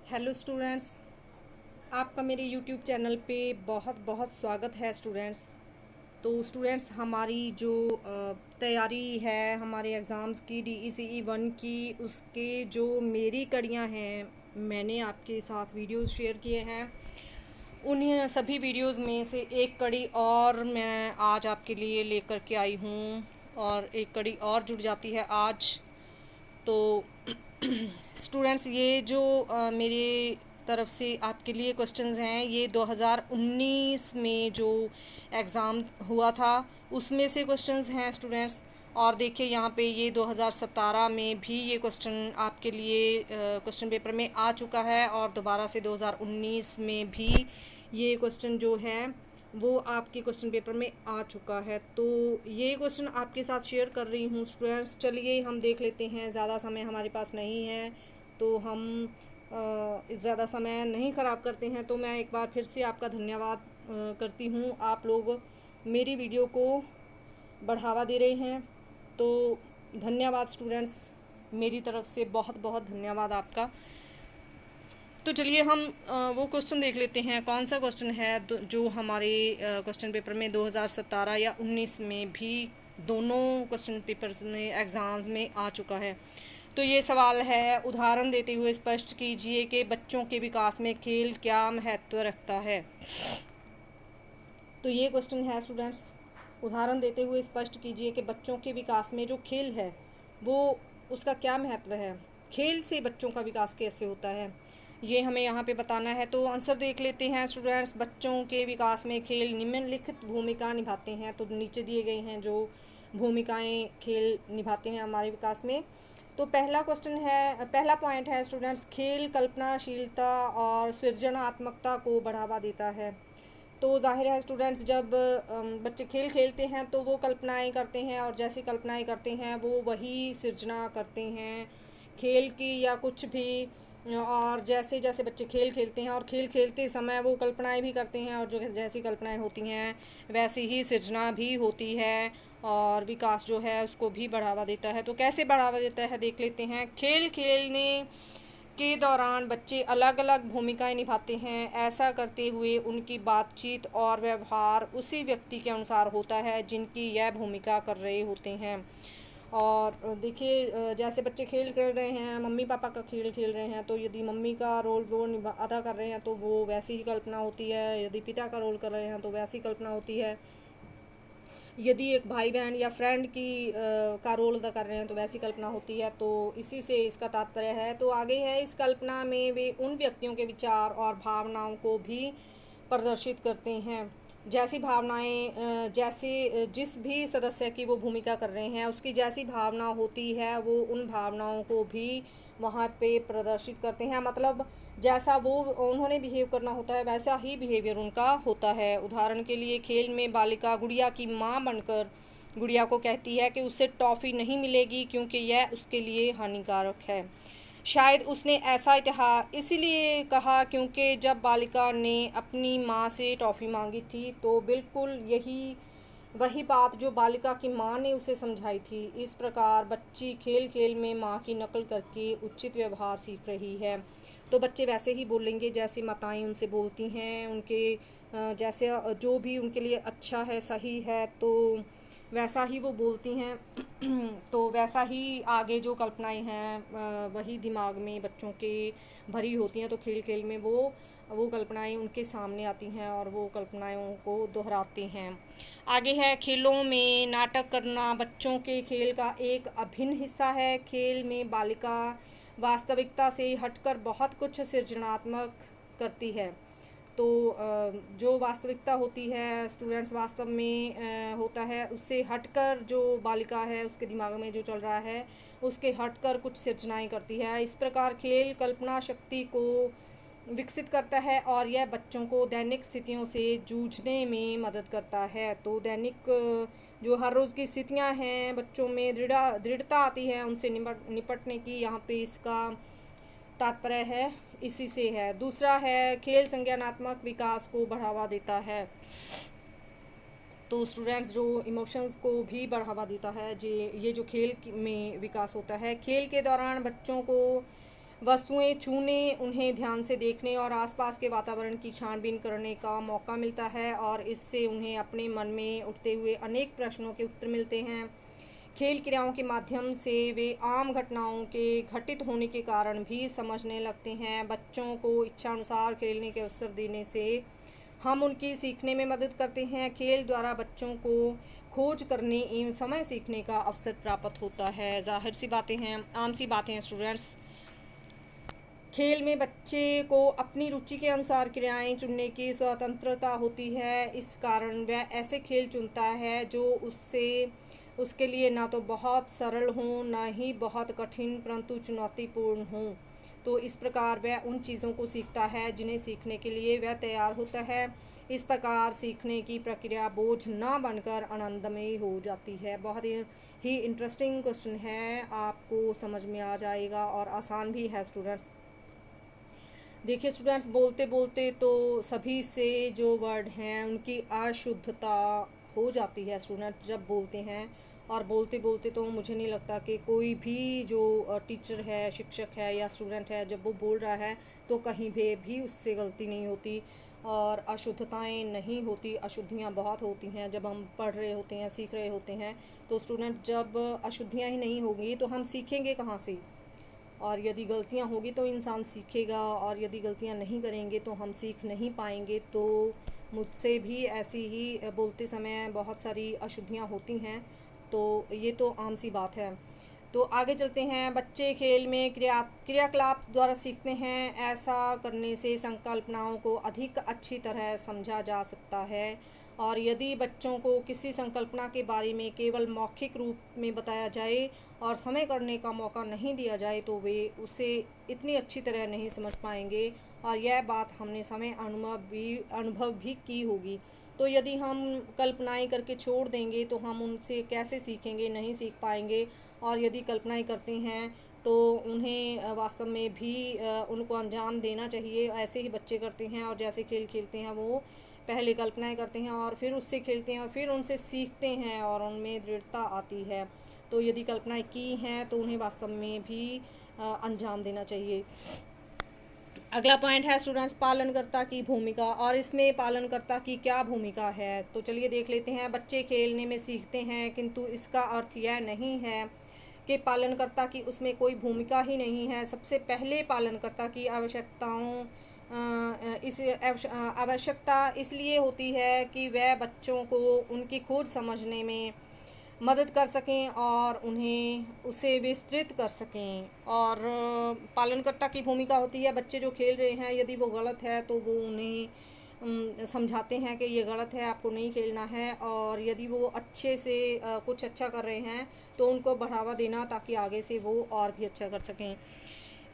Hello students, आपका मेरे YouTube channel पे बहुत बहुत स्वागत है स्टूडेंट्स। तो स्टूडेंट्स, हमारी जो तैयारी है हमारे एग्ज़ाम्स की DECE 1 की, उसके जो मेरी कड़ियाँ हैं, मैंने आपके साथ वीडियोस शेयर किए हैं। उन्हीं सभी वीडियोस में से एक कड़ी और मैं आज आपके लिए लेकर के आई हूँ, और एक कड़ी और जुड़ जाती है आज। तो स्टूडेंट्स, ये जो मेरे तरफ से आपके लिए क्वेश्चंस हैं, ये 2019 में जो एग्ज़ाम हुआ था उसमें से क्वेश्चंस हैं स्टूडेंट्स। और देखिए यहाँ पे ये 2017 में भी ये क्वेश्चन आपके लिए क्वेश्चन पेपर में आ चुका है, और दोबारा से 2019 में भी ये क्वेश्चन जो है वो आपके क्वेश्चन पेपर में आ चुका है। तो ये क्वेश्चन आपके साथ शेयर कर रही हूँ स्टूडेंट्स। चलिए हम देख लेते हैं, ज़्यादा समय हमारे पास नहीं है तो हम ज़्यादा समय नहीं ख़राब करते हैं। तो मैं एक बार फिर से आपका धन्यवाद करती हूँ। आप लोग मेरी वीडियो को बढ़ावा दे रहे हैं, तो धन्यवाद स्टूडेंट्स, मेरी तरफ से बहुत बहुत धन्यवाद आपका। तो चलिए हम वो क्वेश्चन देख लेते हैं, कौन सा क्वेश्चन है जो हमारे क्वेश्चन पेपर में 2017 या 19 में भी दोनों क्वेश्चन पेपर्स में एग्ज़ाम्स में आ चुका है। तो ये सवाल है, उदाहरण देते हुए स्पष्ट कीजिए कि बच्चों के विकास में खेल क्या महत्व रखता है। तो ये क्वेश्चन है स्टूडेंट्स, उदाहरण देते हुए स्पष्ट कीजिए कि बच्चों के विकास में जो खेल है वो उसका क्या महत्व है, खेल से बच्चों का विकास कैसे होता है, ये हमें यहाँ पे बताना है। तो आंसर देख लेते हैं स्टूडेंट्स। बच्चों के विकास में खेल निम्नलिखित भूमिका निभाते हैं। तो नीचे दिए गए हैं जो भूमिकाएं खेल निभाते हैं हमारे विकास में। तो पहला क्वेश्चन है, पहला पॉइंट है स्टूडेंट्स, खेल कल्पनाशीलता और सृजनात्मकता को बढ़ावा देता है। तो जाहिर है स्टूडेंट्स, जब बच्चे खेल खेलते हैं तो वो कल्पनाएं करते हैं, और जैसी कल्पनाएं करते हैं वो वही सृजना करते हैं खेल की या कुछ भी। और जैसे जैसे बच्चे खेल खेलते हैं और खेल खेलते समय वो कल्पनाएं भी करते हैं, और जो जैसी कल्पनाएं होती हैं वैसी ही सृजना भी होती है, और विकास जो है उसको भी बढ़ावा देता है। तो कैसे बढ़ावा देता है देख लेते हैं। खेल खेलने के दौरान बच्चे अलग अलग भूमिकाएं निभाते हैं। ऐसा करते हुए उनकी बातचीत और व्यवहार उसी व्यक्ति के अनुसार होता है जिनकी यह भूमिका कर रहे होते हैं। और देखिए, जैसे बच्चे खेल खेल रहे हैं, मम्मी पापा का खेल खेल रहे हैं, तो यदि मम्मी का रोल वो अदा कर रहे हैं तो वो वैसी ही कल्पना होती है। यदि पिता का रोल कर रहे हैं तो वैसी कल्पना होती है। यदि एक भाई बहन या फ्रेंड की का रोल अदा कर रहे हैं तो वैसी कल्पना होती है। तो इसी से इसका तात्पर्य है। तो आगे है, इस कल्पना में वे उन व्यक्तियों के विचार और भावनाओं को भी प्रदर्शित करते हैं। जैसी भावनाएं जैसे जिस भी सदस्य की वो भूमिका कर रहे हैं उसकी जैसी भावना होती है वो उन भावनाओं को भी वहाँ पे प्रदर्शित करते हैं। मतलब जैसा वो उन्होंने बिहेव करना होता है वैसा ही बिहेवियर उनका होता है। उदाहरण के लिए, खेल में बालिका गुड़िया की माँ बनकर गुड़िया को कहती है कि उसे टॉफ़ी नहीं मिलेगी क्योंकि यह उसके लिए हानिकारक है। शायद उसने ऐसा इसीलिए कहा क्योंकि जब बालिका ने अपनी माँ से टॉफ़ी मांगी थी तो बिल्कुल यही वही बात जो बालिका की माँ ने उसे समझाई थी। इस प्रकार बच्ची खेल खेल में माँ की नकल करके उचित व्यवहार सीख रही है। तो बच्चे वैसे ही बोलेंगे जैसे माताएं उनसे बोलती हैं, उनके जैसे जो भी उनके लिए अच्छा है, सही है, तो वैसा ही वो बोलती हैं। तो वैसा ही आगे जो कल्पनाएं हैं वही दिमाग में बच्चों के भरी होती हैं। तो खेल खेल में वो कल्पनाएं उनके सामने आती हैं और वो कल्पनाओं को दोहराते हैं। आगे है, खेलों में नाटक करना बच्चों के खेल का एक अभिन्न हिस्सा है। खेल में बालिका वास्तविकता से हटकर बहुत कुछ सृजनात्मक करती है। तो जो वास्तविकता होती है स्टूडेंट्स, वास्तव में होता है, उससे हटकर जो बालिका है उसके दिमाग में जो चल रहा है उसके हटकर कुछ सृजनाएं करती है। इस प्रकार खेल कल्पना शक्ति को विकसित करता है और यह बच्चों को दैनिक स्थितियों से जूझने में मदद करता है। तो दैनिक जो हर रोज़ की स्थितियां हैं बच्चों में दृढ़ता आती है उनसे निपटने की, यहाँ पे इसका तात्पर्य है, इसी से है। दूसरा है, खेल संज्ञानात्मक विकास को बढ़ावा देता है। तो स्टूडेंट्स, जो इमोशंस को भी बढ़ावा देता है, ये जो खेल में विकास होता है, खेल के दौरान बच्चों को वस्तुएं छूने, उन्हें ध्यान से देखने और आसपास के वातावरण की छानबीन करने का मौका मिलता है और इससे उन्हें अपने मन में उठते हुए अनेक प्रश्नों के उत्तर मिलते हैं। खेल क्रियाओं के माध्यम से वे आम घटनाओं के घटित होने के कारण भी समझने लगते हैं। बच्चों को इच्छानुसार खेलने के अवसर देने से हम उनकी सीखने में मदद करते हैं। खेल द्वारा बच्चों को खोज करने एवं समय सीखने का अवसर प्राप्त होता है। जाहिर सी बातें हैं, आम सी बातें हैं स्टूडेंट्स। खेल में बच्चे को अपनी रुचि के अनुसार क्रियाएं चुनने की स्वतंत्रता होती है। इस कारण वह ऐसे खेल चुनता है जो उसके लिए ना तो बहुत सरल हों, ना ही बहुत कठिन, परंतु चुनौतीपूर्ण हों। तो इस प्रकार वह उन चीज़ों को सीखता है जिन्हें सीखने के लिए वह तैयार होता है। इस प्रकार सीखने की प्रक्रिया बोझ ना बनकर आनंदमयी हो जाती है। बहुत ही इंटरेस्टिंग क्वेश्चन है, आपको समझ में आ जाएगा और आसान भी है स्टूडेंट्स। देखिए स्टूडेंट्स, बोलते बोलते तो सभी से जो वर्ड हैं उनकी अशुद्धता हो जाती है स्टूडेंट्स जब बोलते हैं। और बोलते बोलते तो मुझे नहीं लगता कि कोई भी जो टीचर है, शिक्षक है या स्टूडेंट है, जब वो बोल रहा है तो कहीं भी उससे गलती नहीं होती और अशुद्धताएं नहीं होती। अशुद्धियां बहुत होती हैं जब हम पढ़ रहे होते हैं, सीख रहे होते हैं। तो स्टूडेंट, जब अशुद्धियां ही नहीं होंगी तो हम सीखेंगे कहाँ से? और यदि गलतियां होगी तो इंसान सीखेगा, और यदि गलतियां नहीं करेंगे तो हम सीख नहीं पाएंगे। तो मुझसे भी ऐसी ही बोलते समय बहुत सारी अशुद्धियां होती हैं, तो ये तो आम सी बात है। तो आगे चलते हैं। बच्चे खेल में क्रियाकलाप द्वारा सीखते हैं। ऐसा करने से संकल्पनाओं को अधिक अच्छी तरह समझा जा सकता है। और यदि बच्चों को किसी संकल्पना के बारे में केवल मौखिक रूप में बताया जाए और समय करने का मौका नहीं दिया जाए तो वे उसे इतनी अच्छी तरह नहीं समझ पाएंगे। और यह बात हमने समय अनुभव भी की होगी। तो यदि हम कल्पनाएं करके छोड़ देंगे तो हम उनसे कैसे सीखेंगे? नहीं सीख पाएंगे। और यदि कल्पनाएं करते हैं तो उन्हें वास्तव में भी उनको अंजाम देना चाहिए। ऐसे ही बच्चे करते हैं, और जैसे खेल खेलते हैं वो पहले कल्पनाएं करते हैं और फिर उससे खेलते हैं और फिर उनसे सीखते हैं और उनमें दृढ़ता आती है। तो यदि कल्पनाएं की हैं तो उन्हें वास्तव में भी अंजाम देना चाहिए। अगला पॉइंट है स्टूडेंट्स, पालनकर्ता की भूमिका। और इसमें पालनकर्ता की क्या भूमिका है तो चलिए देख लेते हैं। बच्चे खेलने में सीखते हैं, किंतु इसका अर्थ यह नहीं है कि पालनकर्ता की उसमें कोई भूमिका ही नहीं है। सबसे पहले पालनकर्ता की आवश्यकता इसलिए होती है कि वह बच्चों को उनकी खोज समझने में मदद कर सकें और उन्हें उसे विस्तृत कर सकें। और पालनकर्ता की भूमिका होती है, बच्चे जो खेल रहे हैं यदि वो गलत है तो वो उन्हें समझाते हैं कि ये गलत है, आपको नहीं खेलना है। और यदि वो अच्छे से कुछ अच्छा कर रहे हैं तो उनको बढ़ावा देना ताकि आगे से वो और भी अच्छा कर सकें।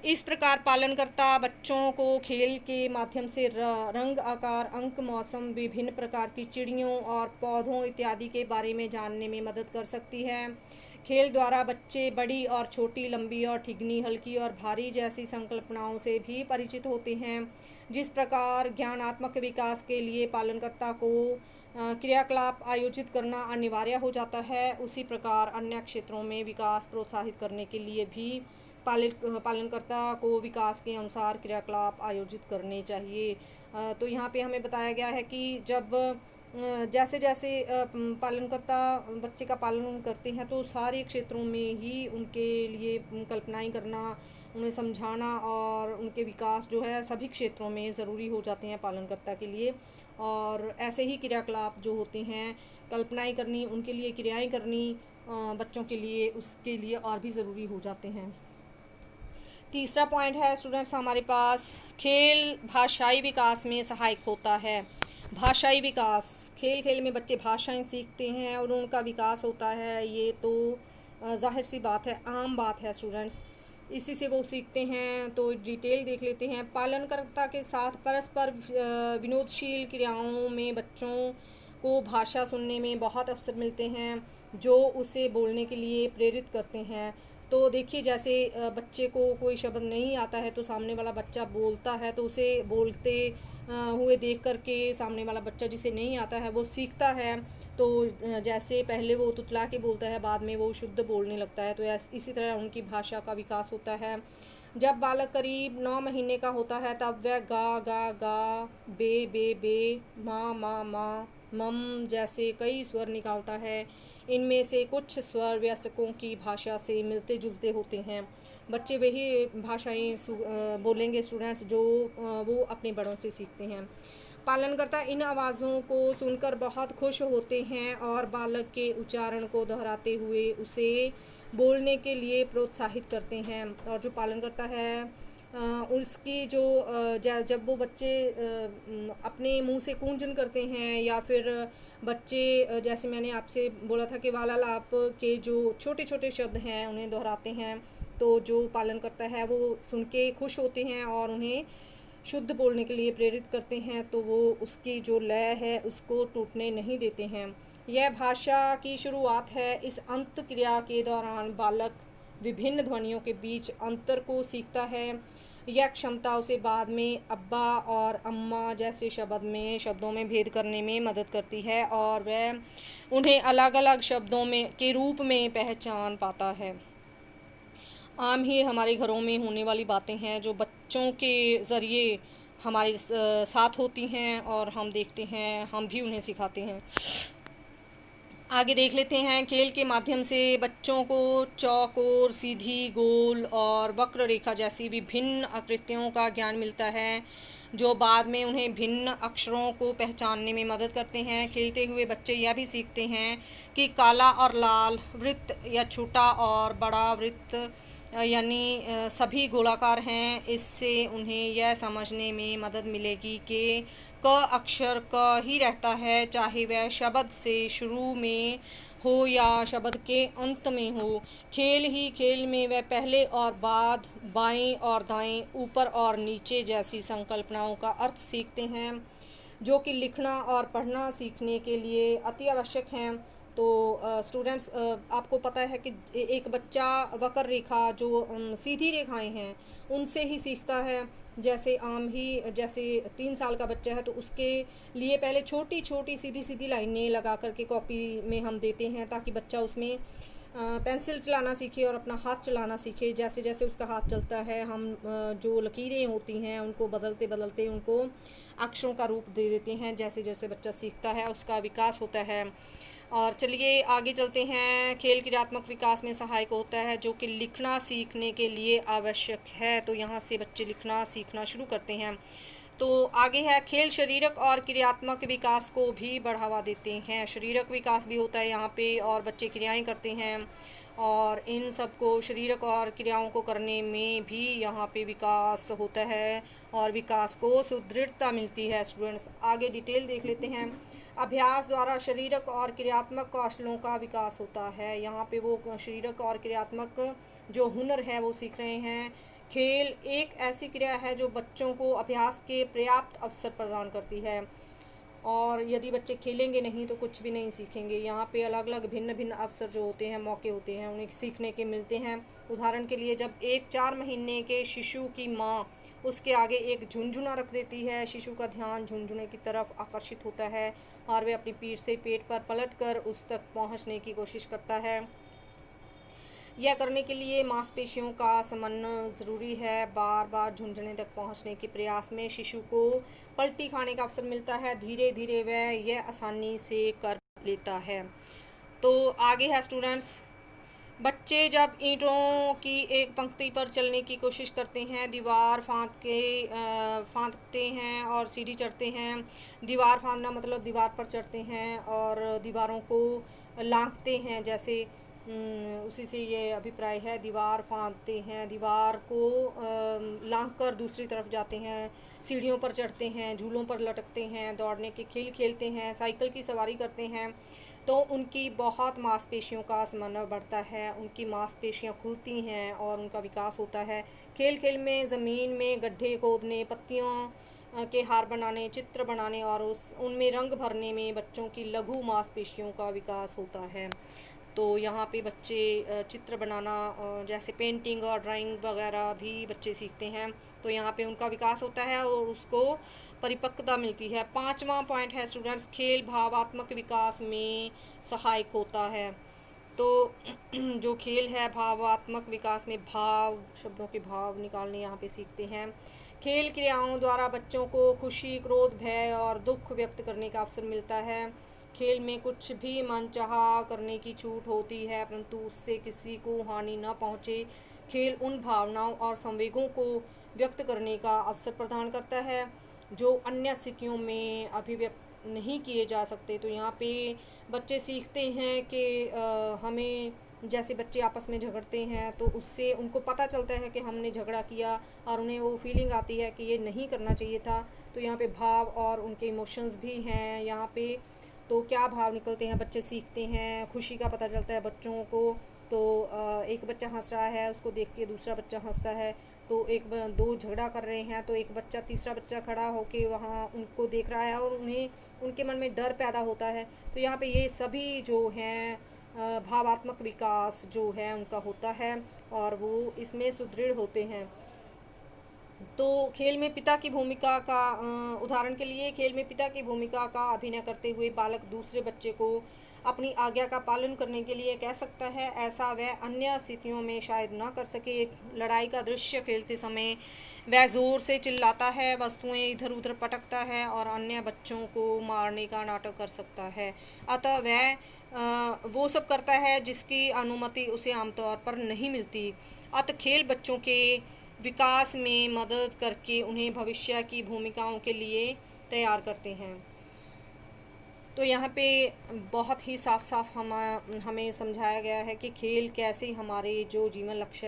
इस प्रकार पालनकर्ता बच्चों को खेल के माध्यम से रंग, आकार, अंक, मौसम, विभिन्न प्रकार की चिड़ियों और पौधों इत्यादि के बारे में जानने में मदद कर सकती है। खेल द्वारा बच्चे बड़ी और छोटी, लंबी और ठिगनी, हल्की और भारी जैसी संकल्पनाओं से भी परिचित होते हैं। जिस प्रकार ज्ञानात्मक विकास के लिए पालनकर्ता को क्रियाकलाप आयोजित करना अनिवार्य हो जाता है, उसी प्रकार अन्य क्षेत्रों में विकास प्रोत्साहित करने के लिए भी पालनकर्ता को विकास के अनुसार क्रियाकलाप आयोजित करने चाहिए। तो यहाँ पे हमें बताया गया है कि जब जैसे जैसे पालनकर्ता बच्चे का पालन करते हैं तो सारे क्षेत्रों में ही उनके लिए कल्पनाएं करना, उन्हें समझाना और उनके विकास जो है सभी क्षेत्रों में ज़रूरी हो जाते हैं पालनकर्ता के लिए। और ऐसे ही क्रियाकलाप जो होते हैं, कल्पनाएं करनी, उनके लिए क्रियाएं करनी बच्चों के लिए, उसके लिए और भी ज़रूरी हो जाते हैं। तीसरा पॉइंट है स्टूडेंट्स हमारे पास, खेल भाषाई विकास में सहायक होता है। भाषाई विकास, खेल खेल में बच्चे भाषाएं सीखते हैं और उनका विकास होता है। ये तो जाहिर सी बात है, आम बात है स्टूडेंट्स, इसी से वो सीखते हैं। तो डिटेल देख लेते हैं। पालनकर्ता के साथ परस्पर विनोदशील क्रियाओं में बच्चों को भाषा सुनने में बहुत अवसर मिलते हैं जो उसे बोलने के लिए प्रेरित करते हैं। तो देखिए, जैसे बच्चे को कोई शब्द नहीं आता है तो सामने वाला बच्चा बोलता है तो उसे बोलते हुए देख करके सामने वाला बच्चा जिसे नहीं आता है वो सीखता है। तो जैसे पहले वो तुतला के बोलता है, बाद में वो शुद्ध बोलने लगता है। तो इसी तरह उनकी भाषा का विकास होता है। जब बालक करीब 9 महीने का होता है तब वह गा गा गा, बे, माँ माँ माँ, मम जैसे कई स्वर निकालता है। इनमें से कुछ स्वर वयस्कों की भाषा से मिलते जुलते होते हैं। बच्चे वही भाषाएं बोलेंगे स्टूडेंट्स जो वो अपने बड़ों से सीखते हैं। पालनकर्ता इन आवाज़ों को सुनकर बहुत खुश होते हैं और बालक के उच्चारण को दोहराते हुए उसे बोलने के लिए प्रोत्साहित करते हैं। और जो पालन करता है उसकी जो जब वो बच्चे अपने मुंह से कूंजन करते हैं या फिर बच्चे जैसे मैंने आपसे बोला था कि वालालाप के जो छोटे छोटे शब्द हैं उन्हें दोहराते हैं, तो जो पालन करता है वो सुन के खुश होते हैं और उन्हें शुद्ध बोलने के लिए प्रेरित करते हैं, तो वो उसकी जो लय है उसको टूटने नहीं देते हैं। यह भाषा की शुरुआत है। इस अंत क्रिया के दौरान बालक विभिन्न ध्वनियों के बीच अंतर को सीखता है। यह क्षमता उसे बाद में अब्बा और अम्मा जैसे शब्दों में भेद करने में मदद करती है और वह उन्हें अलग अलग शब्दों में के रूप में पहचान पाता है। आम ही हमारे घरों में होने वाली बातें हैं जो बच्चों के ज़रिए हमारे साथ होती हैं और हम देखते हैं, हम भी उन्हें सिखाते हैं। आगे देख लेते हैं। खेल के माध्यम से बच्चों को चौकोर, सीधी, गोल और वक्र रेखा जैसी विभिन्न आकृतियों का ज्ञान मिलता है जो बाद में उन्हें भिन्न अक्षरों को पहचानने में मदद करते हैं। खेलते हुए बच्चे यह भी सीखते हैं कि काला और लाल वृत्त या छोटा और बड़ा वृत्त यानी सभी गोलाकार हैं। इससे उन्हें यह समझने में मदद मिलेगी कि क अक्षर क ही रहता है, चाहे वह शब्द से शुरू में हो या शब्द के अंत में हो। खेल ही खेल में वह पहले और बाद, बाएं और दाएं, ऊपर और नीचे जैसी संकल्पनाओं का अर्थ सीखते हैं जो कि लिखना और पढ़ना सीखने के लिए अति आवश्यक हैं। तो स्टूडेंट्स, आपको पता है कि एक बच्चा वक्र रेखा जो सीधी रेखाएं हैं उनसे ही सीखता है। जैसे 3 साल का बच्चा है तो उसके लिए पहले छोटी छोटी सीधी सीधी लाइनें लगा करके कॉपी में हम देते हैं ताकि बच्चा उसमें पेंसिल चलाना सीखे और अपना हाथ चलाना सीखे। जैसे जैसे उसका हाथ चलता है हम जो लकीरें होती हैं उनको बदलते बदलते उनको अक्षरों का रूप दे देते हैं। जैसे जैसे बच्चा सीखता है उसका विकास होता है। और चलिए आगे चलते हैं। खेल क्रियात्मक विकास में सहायक होता है जो कि लिखना सीखने के लिए आवश्यक है। तो यहाँ से बच्चे लिखना सीखना शुरू करते हैं। तो आगे है खेल शारीरिक और क्रियात्मक विकास को भी बढ़ावा देते हैं। शारीरिक विकास भी होता है यहाँ पे और बच्चे क्रियाएं करते हैं और इन सब को शारीरिक और क्रियाओं को करने में भी यहाँ पे विकास होता है और विकास को सुदृढ़ता मिलती है। स्टूडेंट्स आगे डिटेल देख लेते हैं। अभ्यास द्वारा शारीरिक और क्रियात्मक कौशलों का विकास होता है। यहाँ पे वो शारीरिक और क्रियात्मक जो हुनर है वो सीख रहे हैं। खेल एक ऐसी क्रिया है जो बच्चों को अभ्यास के पर्याप्त अवसर प्रदान करती है और यदि बच्चे खेलेंगे नहीं तो कुछ भी नहीं सीखेंगे। यहाँ पे अलग अलग भिन्न भिन्न अवसर जो होते हैं, मौके होते हैं, उन्हें सीखने के मिलते हैं। उदाहरण के लिए जब एक 4 महीने के शिशु की माँ उसके आगे एक झुनझुना रख देती है, शिशु का ध्यान झुनझुने की तरफ आकर्षित होता है और वह अपनी पीठ से पेट पर पलटकर उस तक पहुँचने की कोशिश करता है। यह करने के लिए मांसपेशियों का समन्वय ज़रूरी है। बार बार झुंझुने तक पहुंचने के प्रयास में शिशु को पलटी खाने का अवसर मिलता है। धीरे धीरे वह यह आसानी से कर लेता है। तो आगे है स्टूडेंट्स, बच्चे जब ईंटों की एक पंक्ति पर चलने की कोशिश करते हैं, दीवार फांदते हैं और सीढ़ी चढ़ते हैं। दीवार फांदना मतलब दीवार पर चढ़ते हैं और दीवारों को लांघते हैं। जैसे उसी से ये अभिप्राय है। दीवार फांदते हैं, दीवार को लांघ कर दूसरी तरफ जाते हैं, सीढ़ियों पर चढ़ते हैं, झूलों पर लटकते हैं, दौड़ने के खेल खेलते हैं, साइकिल की सवारी करते हैं। तो उनकी बहुत मांसपेशियों का समन्वय बढ़ता है, उनकी मांसपेशियां खुलती हैं और उनका विकास होता है। खेल खेल में ज़मीन में गड्ढे खोदने, पत्तियों के हार बनाने, चित्र बनाने और उनमें रंग भरने में बच्चों की लघु मांसपेशियों का विकास होता है। तो यहाँ पे बच्चे चित्र बनाना जैसे पेंटिंग और ड्राइंग वगैरह भी बच्चे सीखते हैं। तो यहाँ पे उनका विकास होता है और उसको परिपक्वता मिलती है। 5वां पॉइंट है स्टूडेंट्स, खेल भावात्मक विकास में सहायक होता है। तो जो खेल है भावात्मक विकास में भाव शब्दों के भाव निकालने यहाँ पे सीखते हैं। खेल क्रियाओं द्वारा बच्चों को खुशी, क्रोध, भय और दुख व्यक्त करने का अवसर मिलता है। खेल में कुछ भी मनचाहा करने की छूट होती है, परंतु उससे किसी को हानि न पहुँचे। खेल उन भावनाओं और संवेगों को व्यक्त करने का अवसर प्रदान करता है जो अन्य स्थितियों में अभिव्यक्त नहीं किए जा सकते। तो यहाँ पे बच्चे सीखते हैं कि हमें, जैसे बच्चे आपस में झगड़ते हैं तो उससे उनको पता चलता है कि हमने झगड़ा किया और उन्हें वो फीलिंग आती है कि ये नहीं करना चाहिए था। तो यहाँ पे भाव और उनके इमोशंस भी हैं यहाँ पे। तो क्या भाव निकलते हैं, बच्चे सीखते हैं, खुशी का पता चलता है बच्चों को। तो एक बच्चा हंस रहा है, उसको देख के दूसरा बच्चा हंसता है। तो दो झगड़ा कर रहे हैं तो एक बच्चा, तीसरा बच्चा खड़ा होके वहाँ उनको देख रहा है और उन्हें, उनके मन में डर पैदा होता है। तो यहाँ पे ये सभी जो हैं भावात्मक विकास जो है उनका होता है और वो इसमें सुदृढ़ होते हैं। तो खेल में पिता की भूमिका का उदाहरण के लिए, खेल में पिता की भूमिका का अभिनय करते हुए बालक दूसरे बच्चे को अपनी आज्ञा का पालन करने के लिए कह सकता है। ऐसा वह अन्य स्थितियों में शायद ना कर सके। एक लड़ाई का दृश्य खेलते समय वह ज़ोर से चिल्लाता है, वस्तुएं इधर उधर पटकता है और अन्य बच्चों को मारने का नाटक कर सकता है। अतः वह वो सब करता है जिसकी अनुमति उसे आमतौर पर नहीं मिलती। अतः खेल बच्चों के विकास में मदद करके उन्हें भविष्य की भूमिकाओं के लिए तैयार करते हैं। तो यहाँ पे बहुत ही साफ साफ हमें समझाया गया है कि खेल कैसे हमारे जो जीवन लक्ष्य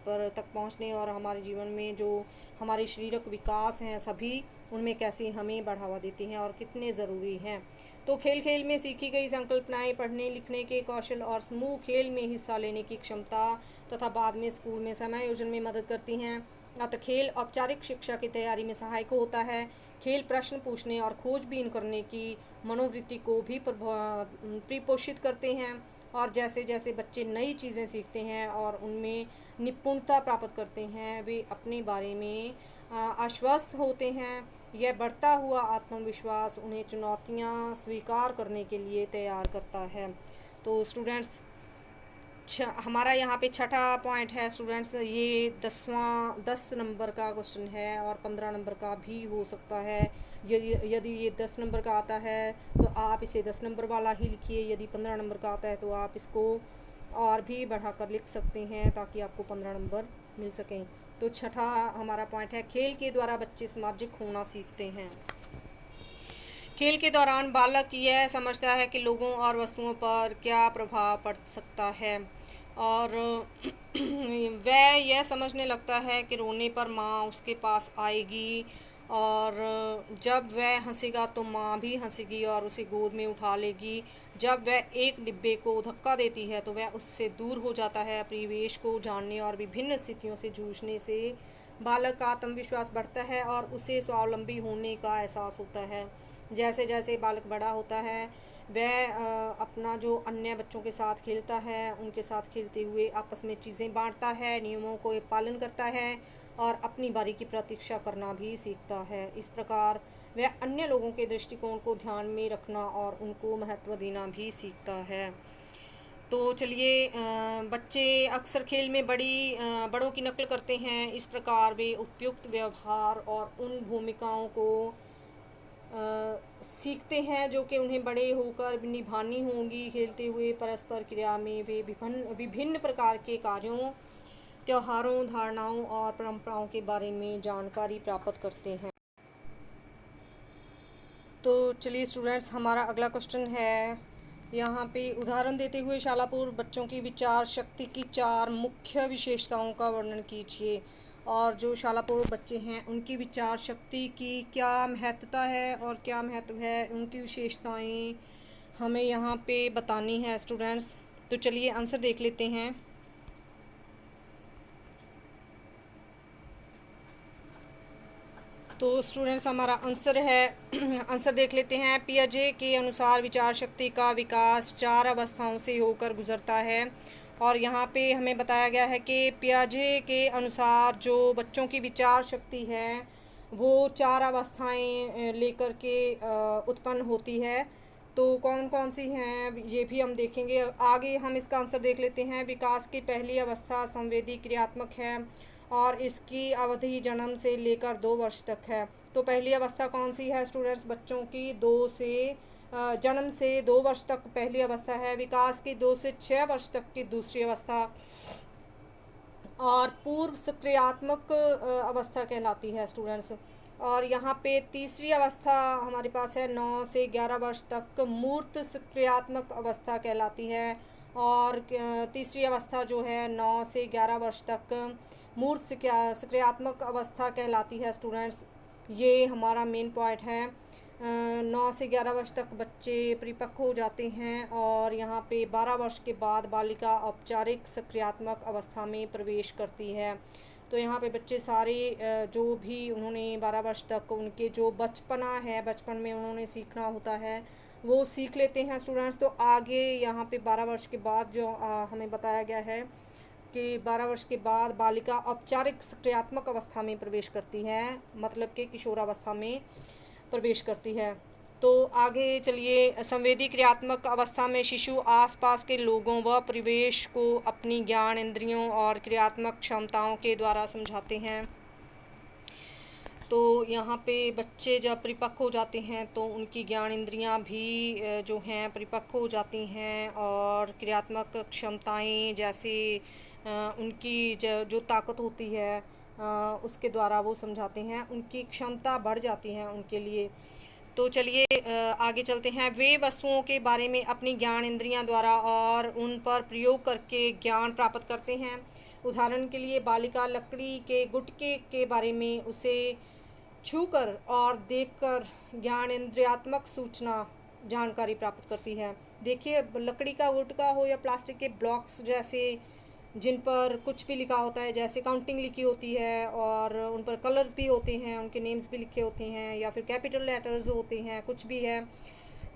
पर तक पहुँचने और हमारे जीवन में जो हमारे शारीरिक विकास हैं सभी उनमें कैसे हमें बढ़ावा देती हैं और कितने ज़रूरी हैं। तो खेल खेल में सीखी गई संकल्पनाएं, पढ़ने लिखने के कौशल और समूह खेल में हिस्सा लेने की क्षमता तथा बाद में स्कूल में समायोजन में मदद करती हैं। अतः खेल औपचारिक शिक्षा की तैयारी में सहायक होता है। खेल प्रश्न पूछने और खोजबीन करने की मनोवृत्ति को भी परिपोषित करते हैं और जैसे जैसे बच्चे नई चीज़ें सीखते हैं और उनमें निपुणता प्राप्त करते हैं वे अपने बारे में आश्वस्त होते हैं। यह बढ़ता हुआ आत्मविश्वास उन्हें चुनौतियां स्वीकार करने के लिए तैयार करता है। तो स्टूडेंट्स हमारा यहाँ पे छठा पॉइंट है स्टूडेंट्स, ये 10 नंबर का क्वेश्चन है और 15 नंबर का भी हो सकता है। यदि ये 10 नंबर का आता है तो आप इसे 10 नंबर वाला ही लिखिए, यदि 15 नंबर का आता है तो आप इसको और भी बढ़ाकर लिख सकते हैं ताकि आपको 15 नंबर मिल सकें। तो छठा हमारा पॉइंट है, खेल के द्वारा बच्चे सामाजिक होना सीखते हैं। खेल के दौरान बालक यह समझता है कि लोगों और वस्तुओं पर क्या प्रभाव पड़ सकता है और वह यह समझने लगता है कि रोने पर माँ उसके पास आएगी और जब वह हंसेगा तो माँ भी हंसेगी और उसे गोद में उठा लेगी। जब वह एक डिब्बे को धक्का देती है तो वह उससे दूर हो जाता है। परिवेश को जानने और विभिन्न स्थितियों से जूझने से बालक का आत्मविश्वास बढ़ता है और उसे स्वावलंबी होने का एहसास होता है। जैसे जैसे बालक बड़ा होता है वह अपना जो अन्य बच्चों के साथ खेलता है, उनके साथ खेलते हुए आपस में चीज़ें बांटता है, नियमों को पालन करता है और अपनी बारी की प्रतीक्षा करना भी सीखता है। इस प्रकार वह अन्य लोगों के दृष्टिकोण को ध्यान में रखना और उनको महत्व देना भी सीखता है। तो चलिए, बच्चे अक्सर खेल में बड़ों की नकल करते हैं। इस प्रकार वे उपयुक्त व्यवहार और उन भूमिकाओं को सीखते हैं जो कि उन्हें बड़े होकर निभानी होंगी। खेलते हुए परस्पर क्रिया में वे विभिन्न प्रकार के कार्यों, त्योहारों, धारणाओं और परंपराओं के बारे में जानकारी प्राप्त करते हैं। तो चलिए स्टूडेंट्स, हमारा अगला क्वेश्चन है, यहाँ पे उदाहरण देते हुए शालापूर्व बच्चों की विचार शक्ति की 4 मुख्य विशेषताओं का वर्णन कीजिए। और जो शालापूर्व बच्चे हैं उनकी विचार शक्ति की क्या महत्वता है और क्या महत्व है, उनकी विशेषताएं हमें यहाँ पे बतानी है स्टूडेंट्स। तो चलिए आंसर देख लेते हैं। तो स्टूडेंट्स हमारा आंसर है आंसर देख लेते हैं। पियाजे के अनुसार विचार शक्ति का विकास 4 अवस्थाओं से होकर गुजरता है और यहाँ पे हमें बताया गया है कि पियाजे के अनुसार जो बच्चों की विचार शक्ति है वो 4 अवस्थाएं लेकर के उत्पन्न होती है। तो कौन कौन सी हैं ये भी हम देखेंगे। आगे हम इसका आंसर देख लेते हैं। विकास की पहली अवस्था संवेदी क्रियात्मक है और इसकी अवधि जन्म से लेकर 2 वर्ष तक है। तो पहली अवस्था कौन सी है स्टूडेंट्स? बच्चों की जन्म से 2 वर्ष तक पहली अवस्था है। विकास की 2 से 6 वर्ष तक की दूसरी अवस्था और पूर्व सक्रियात्मक अवस्था कहलाती है स्टूडेंट्स। और यहाँ पे तीसरी अवस्था हमारे पास है 9 से 11 वर्ष तक मूर्त सक्रियात्मक अवस्था कहलाती है। और तीसरी अवस्था जो है 9 से 11 वर्ष तक मूर्त सक्रियात्मक अवस्था कहलाती है स्टूडेंट्स। ये हमारा मेन पॉइंट है। 9 से 11 वर्ष तक बच्चे परिपक्व हो जाते हैं और यहाँ पे 12 वर्ष के बाद बालिका औपचारिक सक्रियात्मक अवस्था में प्रवेश करती है। तो यहाँ पे बच्चे सारे जो भी उन्होंने 12 वर्ष तक उनके जो बचपना है, बचपन में उन्होंने सीखना होता है वो सीख लेते हैं स्टूडेंट्स। तो आगे यहाँ पे 12 वर्ष के बाद जो हमें बताया गया है कि 12 वर्ष के बाद बालिका औपचारिक सक्रियात्मक अवस्था में प्रवेश करती है, मतलब कि किशोरावस्था में प्रवेश करती है। तो आगे चलिए, संवेदी क्रियात्मक अवस्था में शिशु आसपास के लोगों व परिवेश को अपनी ज्ञान इंद्रियों और क्रियात्मक क्षमताओं के द्वारा समझाते हैं। तो यहाँ पे बच्चे जब परिपक्व हो जाते हैं तो उनकी ज्ञान इंद्रियाँ भी जो हैं परिपक्व हो जाती हैं और क्रियात्मक क्षमताएं जैसे उनकी जो ताकत होती है उसके द्वारा वो समझाते हैं, उनकी क्षमता बढ़ जाती है उनके लिए। तो चलिए आगे चलते हैं। वे वस्तुओं के बारे में अपनी ज्ञान इंद्रियां द्वारा और उन पर प्रयोग करके ज्ञान प्राप्त करते हैं। उदाहरण के लिए बालिका लकड़ी के गुटके के बारे में उसे छूकर और देखकर ज्ञान इंद्रियात्मक सूचना जानकारी प्राप्त करती है। देखिए, लकड़ी का गुटका हो या प्लास्टिक के ब्लॉक्स जैसे जिन पर कुछ भी लिखा होता है, जैसे काउंटिंग लिखी होती है और उन पर कलर्स भी होते हैं, उनके नेम्स भी लिखे होते हैं या फिर कैपिटल लेटर्स होते हैं, कुछ भी है।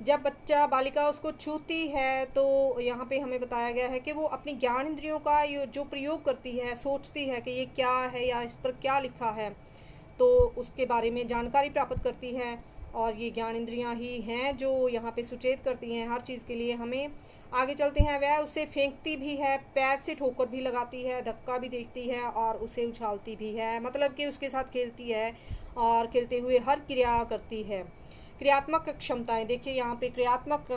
जब बच्चा बालिका उसको छूती है तो यहाँ पे हमें बताया गया है कि वो अपनी ज्ञान इंद्रियों का जो प्रयोग करती है, सोचती है कि ये क्या है या इस पर क्या लिखा है, तो उसके बारे में जानकारी प्राप्त करती है। और ये ज्ञान इंद्रियाँ ही हैं जो यहाँ पे सुचेत करती हैं हर चीज़ के लिए हमें। आगे चलते हैं। वह उसे फेंकती भी है, पैर से ठोकर भी लगाती है, धक्का भी देखती है और उसे उछालती भी है, मतलब कि उसके साथ खेलती है और खेलते हुए हर क्रिया करती है। क्रियात्मक क्षमताएं देखिए, यहाँ पे क्रियात्मक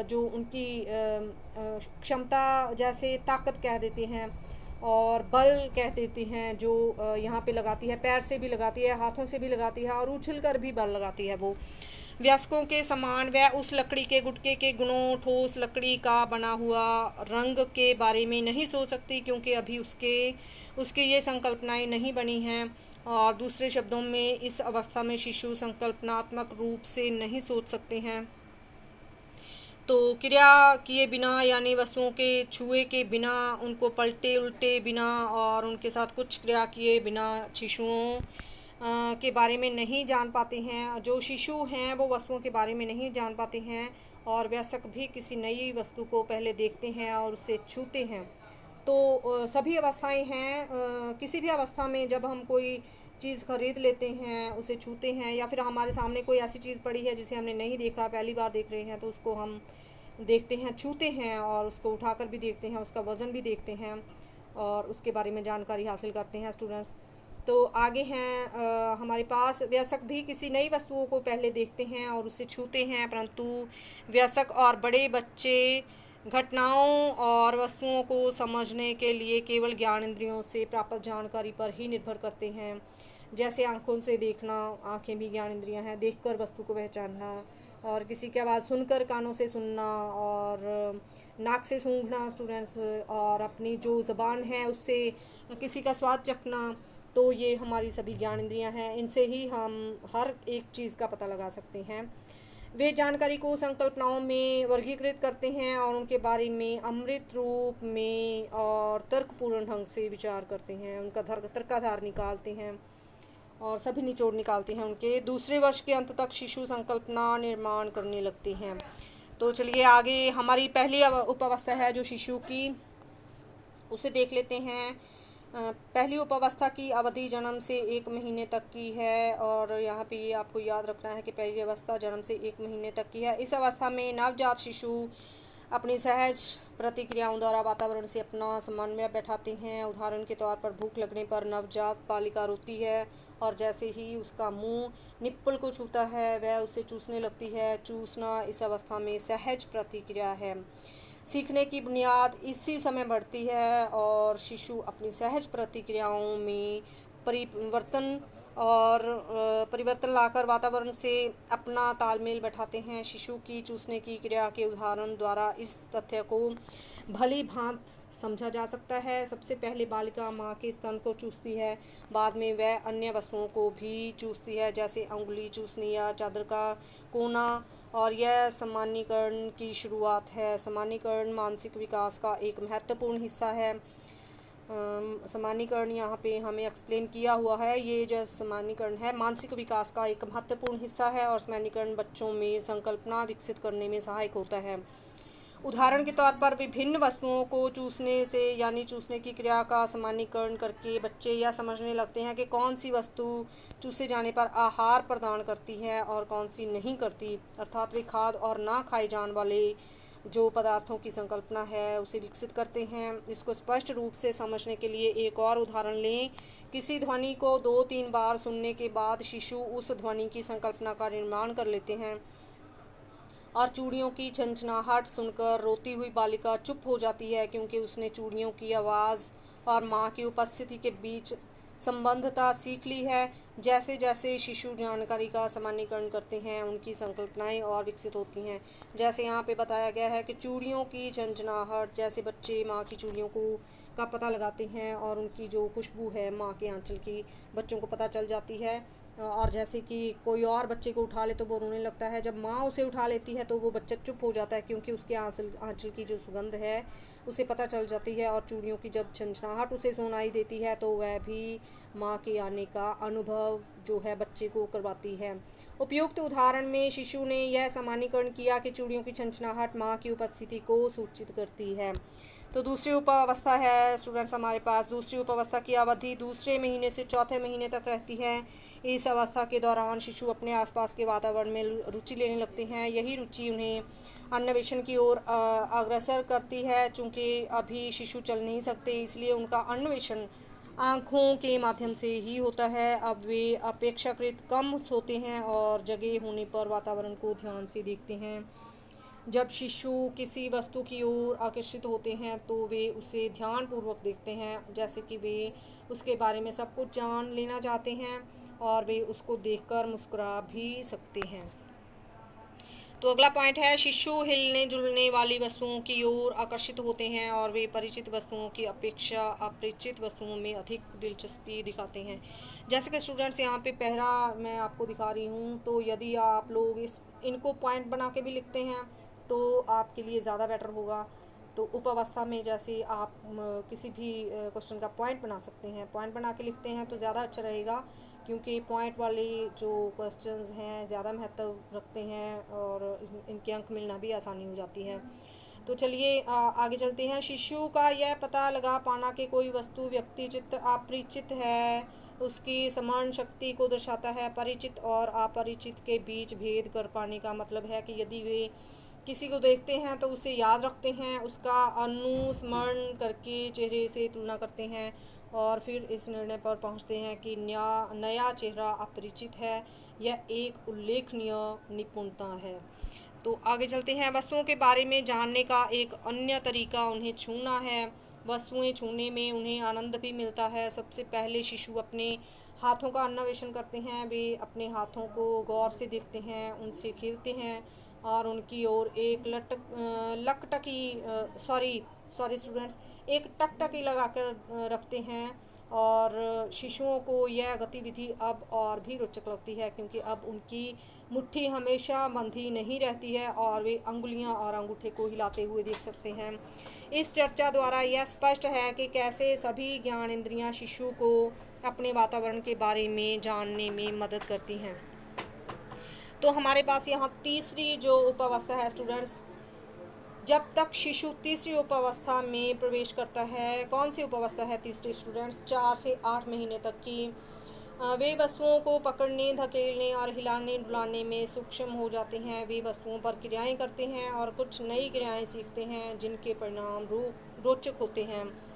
जो उनकी क्षमता जैसे ताकत कह देते हैं और बल कह देती हैं, जो यहाँ पे लगाती है, पैर से भी लगाती है, हाथों से भी लगाती है और उछल कर भी बल लगाती है। वो वयस्कों के समान वह उस लकड़ी के गुटके के गुणों, ठोस लकड़ी का बना हुआ रंग के बारे में नहीं सोच सकती क्योंकि अभी उसकी ये संकल्पनाएं नहीं बनी हैं। और दूसरे शब्दों में इस अवस्था में शिशु संकल्पनात्मक रूप से नहीं सोच सकते हैं। तो क्रिया किए बिना यानी वस्तुओं के छुए के बिना, उनको पलटे उल्टे बिना और उनके साथ कुछ क्रिया किए बिना शिशुओं के बारे में नहीं जान पाते हैं। जो शिशु हैं वो वस्तुओं के बारे में नहीं जान पाते हैं और वयस्क भी किसी नई वस्तु को पहले देखते हैं और उसे छूते हैं। तो सभी अवस्थाएं हैं। किसी भी अवस्था में जब हम कोई चीज़ खरीद लेते हैं, उसे छूते हैं, या फिर हमारे सामने कोई ऐसी चीज़ पड़ी है जिसे हमने नहीं देखा, पहली बार देख रहे हैं, तो उसको हम देखते हैं, छूते हैं और उसको उठाकर भी देखते हैं, उसका वज़न भी देखते हैं और उसके बारे में जानकारी हासिल करते हैं स्टूडेंट्स। तो आगे हैं हमारे पास, वयस्क भी किसी नई वस्तुओं को पहले देखते हैं और उसे छूते हैं, परंतु वयस्क और बड़े बच्चे घटनाओं और वस्तुओं को समझने के लिए केवल ज्ञान इंद्रियों से प्राप्त जानकारी पर ही निर्भर करते हैं। जैसे आँखों से देखना, आँखें भी ज्ञान इंद्रियाँ हैं, देखकर वस्तु को पहचानना, और किसी की आवाज़ सुनकर कानों से सुनना, और नाक से सूंघना स्टूडेंट्स, और अपनी जो ज़बान है उससे किसी का स्वाद चखना। तो ये हमारी सभी ज्ञान इंद्रियाँ हैं, इनसे ही हम हर एक चीज़ का पता लगा सकते हैं। वे जानकारी को संकल्पनाओं में वर्गीकृत करते हैं और उनके बारे में अमृत रूप में और तर्कपूर्ण ढंग से विचार करते हैं, उनका तर्काधार निकालते हैं और सभी निचोड़ निकालते हैं उनके। दूसरे वर्ष के अंत तक शिशु संकल्पना निर्माण करने लगती हैं। तो चलिए आगे, हमारी पहली उप अवस्था है जो शिशु की, उसे देख लेते हैं। पहली उपावस्था की अवधि जन्म से 1 महीने तक की है, और यहाँ पे ये आपको याद रखना है कि पहली अवस्था जन्म से 1 महीने तक की है। इस अवस्था में नवजात शिशु अपनी सहज प्रतिक्रियाओं द्वारा वातावरण से अपना समन्वय बैठाते हैं। उदाहरण के तौर पर भूख लगने पर नवजात बालिका रोती है, और जैसे ही उसका मुंह निप्पल को छूता है वह उसे चूसने लगती है। चूसना इस अवस्था में सहज प्रतिक्रिया है। सीखने की बुनियाद इसी समय बढ़ती है, और शिशु अपनी सहज प्रतिक्रियाओं में परिवर्तन लाकर वातावरण से अपना तालमेल बैठाते हैं। शिशु की चूसने की क्रिया के उदाहरण द्वारा इस तथ्य को भली भांति समझा जा सकता है। सबसे पहले बालिका माँ के स्तन को चूसती है, बाद में वह अन्य वस्तुओं को भी चूसती है, जैसे अंगुली चूसनी या चादर का कोना, और यह सामान्यीकरण की शुरुआत है। सामान्यीकरण मानसिक विकास का एक महत्वपूर्ण हिस्सा है। सामान्यीकरण यहाँ पे हमें एक्सप्लेन किया हुआ है। ये जो सामान्यीकरण है मानसिक विकास का एक महत्वपूर्ण हिस्सा है, और सामान्यीकरण बच्चों में संकल्पना विकसित करने में सहायक होता है। उदाहरण के तौर पर विभिन्न वस्तुओं को चूसने से यानी चूसने की क्रिया का सामान्यीकरण करके बच्चे यह समझने लगते हैं कि कौन सी वस्तु चूसे जाने पर आहार प्रदान करती है और कौन सी नहीं करती, अर्थात वे खाद्य और ना खाए जाने वाले जो पदार्थों की संकल्पना है उसे विकसित करते हैं। इसको स्पष्ट रूप से समझने के लिए एक और उदाहरण लें। किसी ध्वनि को 2-3 बार सुनने के बाद शिशु उस ध्वनि की संकल्पना का निर्माण कर लेते हैं, और चूड़ियों की झंझनाहट सुनकर रोती हुई बालिका चुप हो जाती है, क्योंकि उसने चूड़ियों की आवाज़ और माँ की उपस्थिति के बीच संबंधता सीख ली है। जैसे जैसे शिशु जानकारी का सामान्यीकरण करते हैं, उनकी संकल्पनाएं और विकसित होती हैं। जैसे यहाँ पे बताया गया है कि चूड़ियों की झंझनाहट, जैसे बच्चे माँ की चूड़ियों का पता लगाते हैं, और उनकी जो खुशबू है माँ के आंचल की बच्चों को पता चल जाती है। और जैसे कि कोई और बच्चे को उठा ले तो वो रोने लगता है, जब माँ उसे उठा लेती है तो वो बच्चा चुप हो जाता है, क्योंकि उसके आंचल की जो सुगंध है उसे पता चल जाती है। और चूड़ियों की जब झंझनाहट उसे सुनाई देती है तो वह भी माँ के आने का अनुभव जो है बच्चे को करवाती है। उपयुक्त उदाहरण में शिशु ने यह सामान्यीकरण किया कि चूड़ियों की झंझनाहट माँ की उपस्थिति को सूचित करती है। तो दूसरी उपावस्था है स्टूडेंट्स हमारे पास। दूसरी उपावस्था की अवधि दूसरे महीने से चौथे महीने तक रहती है। इस अवस्था के दौरान शिशु अपने आसपास के वातावरण में रुचि लेने लगते हैं। यही रुचि उन्हें अन्वेषण की ओर अग्रसर करती है। चूँकि अभी शिशु चल नहीं सकते, इसलिए उनका अन्वेषण आँखों के माध्यम से ही होता है। अब वे अपेक्षाकृत कम सोते हैं और जगह होने पर वातावरण को ध्यान से देखते हैं। जब शिशु किसी वस्तु की ओर आकर्षित होते हैं तो वे उसे ध्यानपूर्वक देखते हैं, जैसे कि वे उसके बारे में सब कुछ जान लेना चाहते हैं, और वे उसको देखकर मुस्कुरा भी सकते हैं। तो अगला पॉइंट है, शिशु हिलने जुलने वाली वस्तुओं की ओर आकर्षित होते हैं, और वे परिचित वस्तुओं की अपेक्षा अपरिचित वस्तुओं में अधिक दिलचस्पी दिखाते हैं। जैसे कि स्टूडेंट्स यहाँ पे पहला मैं आपको दिखा रही हूँ, तो यदि आप लोग इनको पॉइंट बना के भी लिखते हैं तो आपके लिए ज़्यादा बेटर होगा। तो उपावस्था में जैसे आप किसी भी क्वेश्चन का पॉइंट बना सकते हैं, पॉइंट बना के लिखते हैं तो ज़्यादा अच्छा रहेगा, क्योंकि पॉइंट वाले जो क्वेश्चंस हैं ज़्यादा महत्व रखते हैं, और इनके अंक मिलना भी आसानी हो जाती है। तो चलिए आगे चलते हैं। शिशु का यह पता लगा पाना कि कोई वस्तु व्यक्ति चित्र अपरिचित है उसकी स्मरण शक्ति को दर्शाता है। परिचित और अपरिचित के बीच भेद कर पाने का मतलब है कि यदि वे किसी को देखते हैं तो उसे याद रखते हैं, उसका अनुस्मरण करके चेहरे से तुलना करते हैं, और फिर इस निर्णय पर पहुंचते हैं कि नया चेहरा अपरिचित है। यह एक उल्लेखनीय निपुणता है। तो आगे चलते हैं। वस्तुओं के बारे में जानने का एक अन्य तरीका उन्हें छूना है। वस्तुएं छूने में उन्हें आनंद भी मिलता है। सबसे पहले शिशु अपने हाथों का अन्वेषण करते हैं। वे अपने हाथों को गौर से देखते हैं, उनसे खेलते हैं, और उनकी ओर एक स्टूडेंट्स एक टकटकी लगाकर रखते हैं। और शिशुओं को यह गतिविधि अब और भी रोचक लगती है, क्योंकि अब उनकी मुट्ठी हमेशा बंधी नहीं रहती है और वे अंगुलियां और अंगूठे को हिलाते हुए देख सकते हैं। इस चर्चा द्वारा यह स्पष्ट है कि कैसे सभी ज्ञानेंद्रियां शिशु को अपने वातावरण के बारे में जानने में मदद करती हैं। तो हमारे पास यहाँ तीसरी जो उपावस्था है स्टूडेंट्स, जब तक शिशु तीसरी उपावस्था में प्रवेश करता है। कौन सी उपावस्था है तीसरी स्टूडेंट्स? 4 से 8 महीने तक की। वे वस्तुओं को पकड़ने, धकेलने और हिलाने डुलाने में सक्षम हो जाते हैं। वे वस्तुओं पर क्रियाएं करते हैं और कुछ नई क्रियाएं सीखते हैं जिनके परिणाम रोचक होते हैं।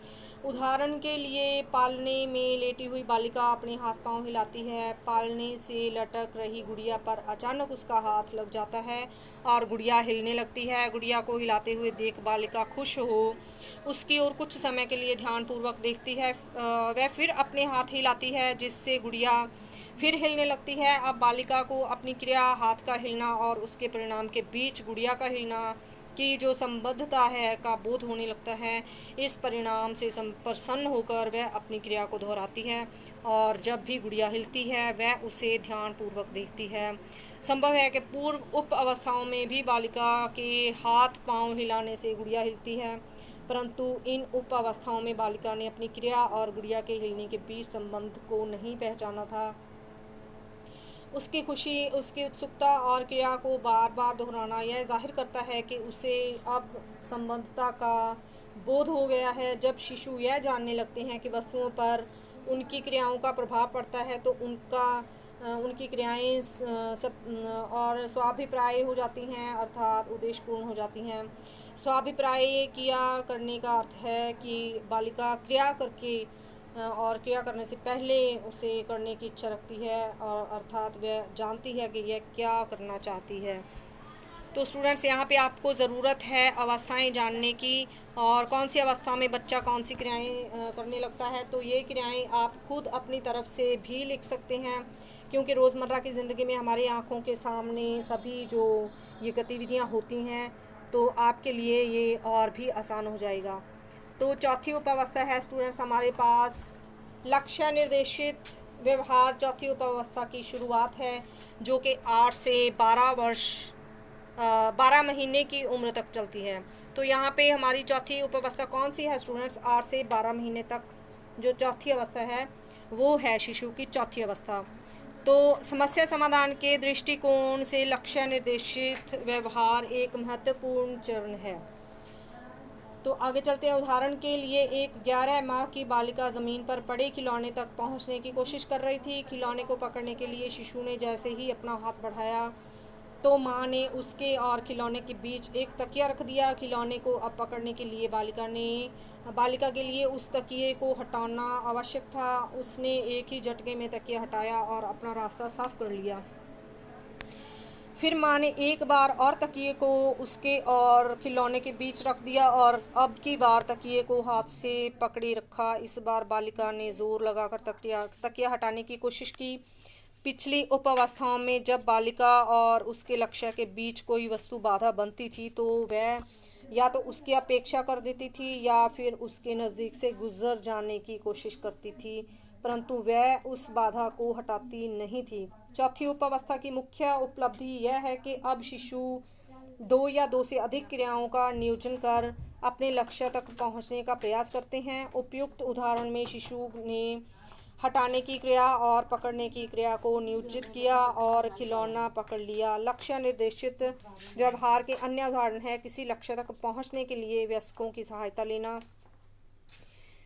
उदाहरण के लिए पालने में लेटी हुई बालिका अपने हाथ पांव हिलाती है। पालने से लटक रही गुड़िया पर अचानक उसका हाथ लग जाता है और गुड़िया हिलने लगती है। गुड़िया को हिलाते हुए देख बालिका खुश हो उसकी ओर कुछ समय के लिए ध्यानपूर्वक देखती है। वह फिर अपने हाथ हिलाती है जिससे गुड़िया फिर हिलने लगती है। अब बालिका को अपनी क्रिया, हाथ का हिलना और उसके परिणाम के बीच गुड़िया का हिलना की जो संबद्धता है का बोध होने लगता है। इस परिणाम से प्रसन्न होकर वह अपनी क्रिया को दोहराती है और जब भी गुड़िया हिलती है वह उसे ध्यानपूर्वक देखती है। संभव है कि पूर्व उप अवस्थाओं में भी बालिका के हाथ पांव हिलाने से गुड़िया हिलती है, परंतु इन उप अवस्थाओं में बालिका ने अपनी क्रिया और गुड़िया के हिलने के बीच संबंध को नहीं पहचाना था। उसकी खुशी, उसकी उत्सुकता और क्रिया को बार बार दोहराना यह जाहिर करता है कि उसे अब संबद्धता का बोध हो गया है। जब शिशु यह जानने लगते हैं कि वस्तुओं पर उनकी क्रियाओं का प्रभाव पड़ता है तो उनकी क्रियाएं और स्वाभिप्राय हो जाती हैं, अर्थात उद्देश्यपूर्ण हो जाती हैं। स्वाभिप्राय क्रिया करने का अर्थ है कि बालिका क्रिया करके और क्रिया करने से पहले उसे करने की इच्छा रखती है और अर्थात वह जानती है कि यह क्या करना चाहती है। तो स्टूडेंट्स, यहाँ पे आपको ज़रूरत है अवस्थाएं जानने की और कौन सी अवस्था में बच्चा कौन सी क्रियाएं करने लगता है। तो ये क्रियाएं आप खुद अपनी तरफ से भी लिख सकते हैं, क्योंकि रोज़मर्रा की ज़िंदगी में हमारी आँखों के सामने सभी जो ये गतिविधियाँ होती हैं तो आपके लिए ये और भी आसान हो जाएगा। तो चौथी उपावस्था है स्टूडेंट्स हमारे पास लक्ष्य निर्देशित व्यवहार। चौथी उपावस्था की शुरुआत है जो कि 8 से 12 महीने की उम्र तक चलती है। तो यहाँ पे हमारी चौथी उपावस्था कौन सी है स्टूडेंट्स? 8 से 12 महीने तक जो चौथी अवस्था है वो है शिशु की चौथी अवस्था। तो समस्या समाधान के दृष्टिकोण से लक्ष्य निर्देशित व्यवहार एक महत्वपूर्ण चरण है। तो आगे चलते हैं। उदाहरण के लिए एक 11 माह की बालिका ज़मीन पर पड़े खिलौने तक पहुंचने की कोशिश कर रही थी। खिलौने को पकड़ने के लिए शिशु ने जैसे ही अपना हाथ बढ़ाया तो माँ ने उसके और खिलौने के बीच एक तकिया रख दिया। खिलौने को अब पकड़ने के लिए बालिका के लिए उस तकिए को हटाना आवश्यक था। उसने एक ही झटके में तकिया हटाया और अपना रास्ता साफ कर लिया। फिर माँ ने एक बार और तकिए को उसके और खिलौने के बीच रख दिया और अब की बार तकिए को हाथ से पकड़े रखा। इस बार बालिका ने जोर लगाकर तकिया हटाने की कोशिश की। पिछली उप अवस्थाओं में जब बालिका और उसके लक्ष्य के बीच कोई वस्तु बाधा बनती थी तो वह या तो उसकी अपेक्षा कर देती थी या फिर उसके नज़दीक से गुजर जाने की कोशिश करती थी, परंतु वह उस बाधा को हटाती नहीं थी। चौथी उपावस्था की मुख्य उपलब्धि यह है कि अब शिशु 2 या 2 से अधिक क्रियाओं का नियोजन कर अपने लक्ष्य तक पहुंचने का प्रयास करते हैं। उपयुक्त उदाहरण में शिशु ने हटाने की क्रिया और पकड़ने की क्रिया को नियोजित किया और खिलौना पकड़ लिया। लक्ष्य निर्देशित व्यवहार के अन्य उदाहरण है किसी लक्ष्य तक पहुंचने के लिए वयस्कों की सहायता लेना,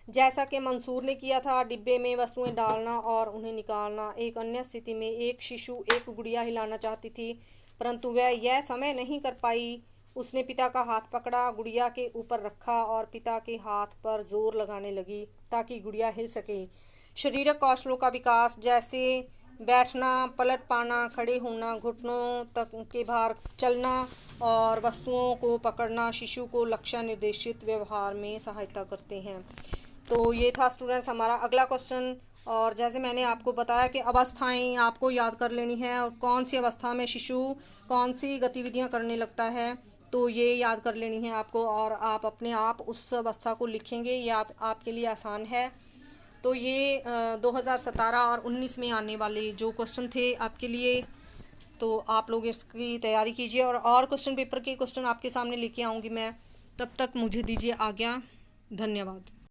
जैसा कि मंसूर ने किया था, डिब्बे में वस्तुएं डालना और उन्हें निकालना। एक अन्य स्थिति में एक शिशु एक गुड़िया हिलाना चाहती थी, परंतु वह यह समय नहीं कर पाई। उसने पिता का हाथ पकड़ा, गुड़िया के ऊपर रखा और पिता के हाथ पर जोर लगाने लगी ताकि गुड़िया हिल सके। शारीरिक कौशलों का विकास, जैसे बैठना, पलट पाना, खड़े होना, घुटनों तक के भार चलना और वस्तुओं को पकड़ना शिशु को लक्ष्य निर्देशित व्यवहार में सहायता करते हैं। तो ये था स्टूडेंट्स हमारा अगला क्वेश्चन। और जैसे मैंने आपको बताया कि अवस्थाएं आपको याद कर लेनी है और कौन सी अवस्था में शिशु कौन सी गतिविधियां करने लगता है, तो ये याद कर लेनी है आपको और आप अपने आप उस अवस्था को लिखेंगे। ये आपके लिए आसान है। तो ये 2017 और 19 में आने वाले जो क्वेश्चन थे आपके लिए, तो आप लोग इसकी तैयारी कीजिए और क्वेश्चन पेपर के क्वेश्चन आपके सामने लेके आऊँगी मैं। तब तक मुझे दीजिए आज्ञा। धन्यवाद।